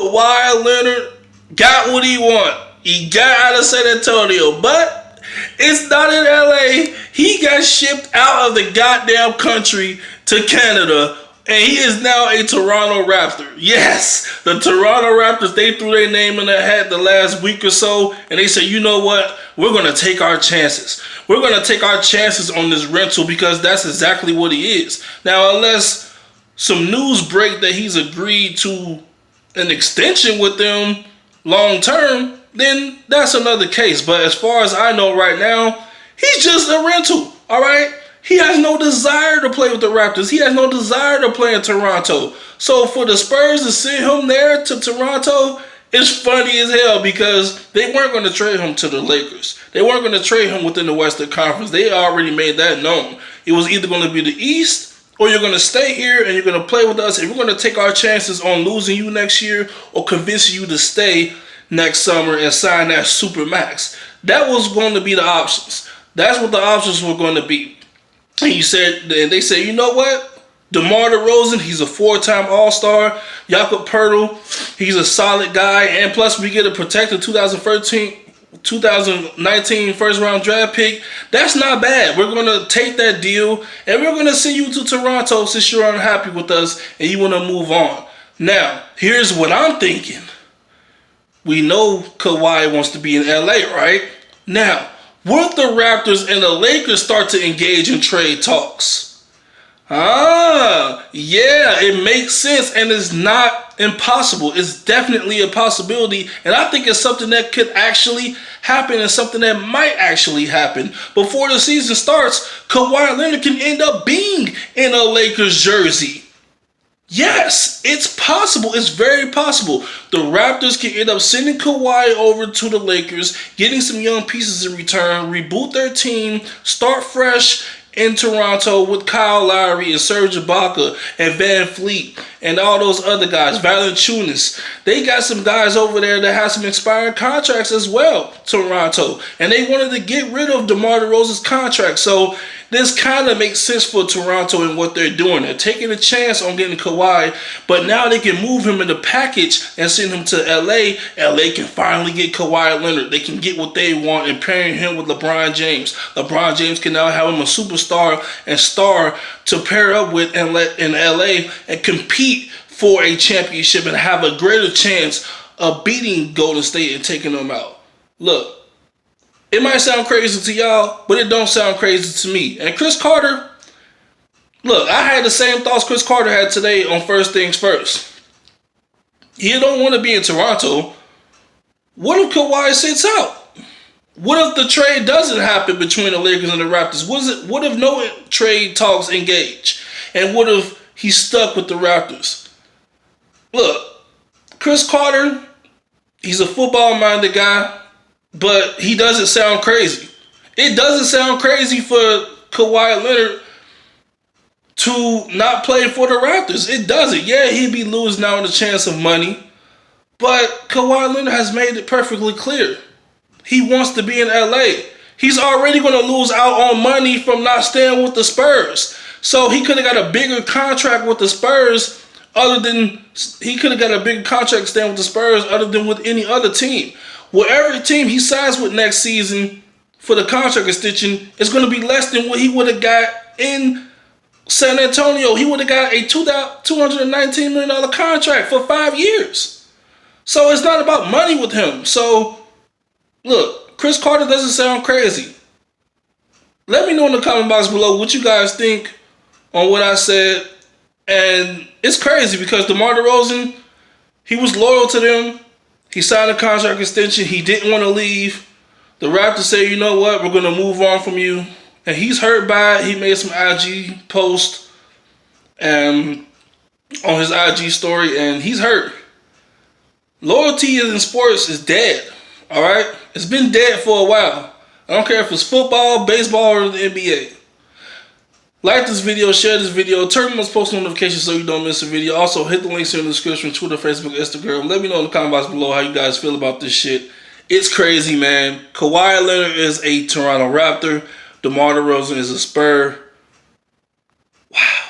Kawhi Leonard got what he want. He got out of San Antonio, but it's not in LA. He got shipped out of the goddamn country to Canada, and he is now a Toronto Raptor. Yes, the Toronto Raptors, they threw their name in the hat the last week or so, and they said, you know what? We're going to take our chances. We're going to take our chances on this rental because that's exactly what he is. Now, unless some news break that he's agreed to an extension with them long term, then that's another case. But as far as I know right now, he's just a rental, all right? He has no desire to play with the Raptors. He has no desire to play in Toronto. So for the Spurs to send him there to Toronto, it's funny as hell because they weren't going to trade him to the Lakers. They weren't going to trade him within the Western Conference. They already made that known. It was either going to be the East or you're going to stay here and you're going to play with us and we're going to take our chances on losing you next year or convincing you to stay next summer and sign that super max. That was going to be the options. That's what the options were going to be. And they said, you know what? Demar Derozan, he's a 4-time All-Star. Jakob Poeltl, he's a solid guy. And plus, we get a protected 2019 first-round draft pick. That's not bad. We're going to take that deal, and we're going to send you to Toronto since you're unhappy with us and you want to move on. Now, here's what I'm thinking. We know Kawhi wants to be in LA, right? Now, would the Raptors and the Lakers start to engage in trade talks? Yeah, it makes sense and it's not impossible. It's definitely a possibility, and I think it's something that could actually happen and something that might actually happen. Before the season starts, Kawhi Leonard can end up being in a Lakers jersey. Yes, it's possible. It's very possible. The Raptors can end up sending Kawhi over to the Lakers, getting some young pieces in return, reboot their team, start fresh in Toronto with Kyle Lowry and Serge Ibaka and Van Fleet and all those other guys, Valanciunas. They got some guys over there that have some expiring contracts as well, Toronto. And they wanted to get rid of DeMar DeRozan's contract. So this kind of makes sense for Toronto and what they're doing. They're taking a chance on getting Kawhi, but now they can move him in the package and send him to LA. LA can finally get Kawhi Leonard. They can get what they want and pairing him with LeBron James. LeBron James can now have him a superstar and star to pair up with in LA and compete for a championship and have a greater chance of beating Golden State and taking them out. Look, it might sound crazy to y'all, but it don't sound crazy to me. And Chris Carter, look, I had the same thoughts Chris Carter had today on First Things First. He don't want to be in Toronto. What if Kawhi sits out? What if the trade doesn't happen between the Lakers and the Raptors? What if no trade talks engage? And what if he's stuck with the Raptors? Look, Chris Carter, he's a football-minded guy. But he doesn't sound crazy. It doesn't sound crazy for Kawhi Leonard to not play for the Raptors. It doesn't. Yeah, he'd be losing out on the chance of money. But Kawhi Leonard has made it perfectly clear. He wants to be in LA. He's already going to lose out on money from not staying with the Spurs. So he could have got a bigger contract with the Spurs other than staying with any other team. Whatever team he signs with next season for the contract extension is going to be less than what he would have got in San Antonio. He would have got a $219 million contract for 5 years. So it's not about money with him. So, look, Chris Carter doesn't sound crazy. Let me know in the comment box below what you guys think on what I said. And it's crazy because DeMar DeRozan, he was loyal to them. He signed a contract extension. He didn't want to leave. The Raptors say, you know what, we're going to move on from you. And he's hurt by it. He made some IG post on his IG story, and he's hurt. Loyalty in sports is dead, all right? It's been dead for a while. I don't care if it's football, baseball, or the NBA. Like this video, share this video, turn on those post notifications so you don't miss a video. Also, hit the links here in the description, Twitter, Facebook, Instagram. Let me know in the comment box below how you guys feel about this shit. It's crazy, man. Kawhi Leonard is a Toronto Raptor. DeMar DeRozan is a Spur. Wow.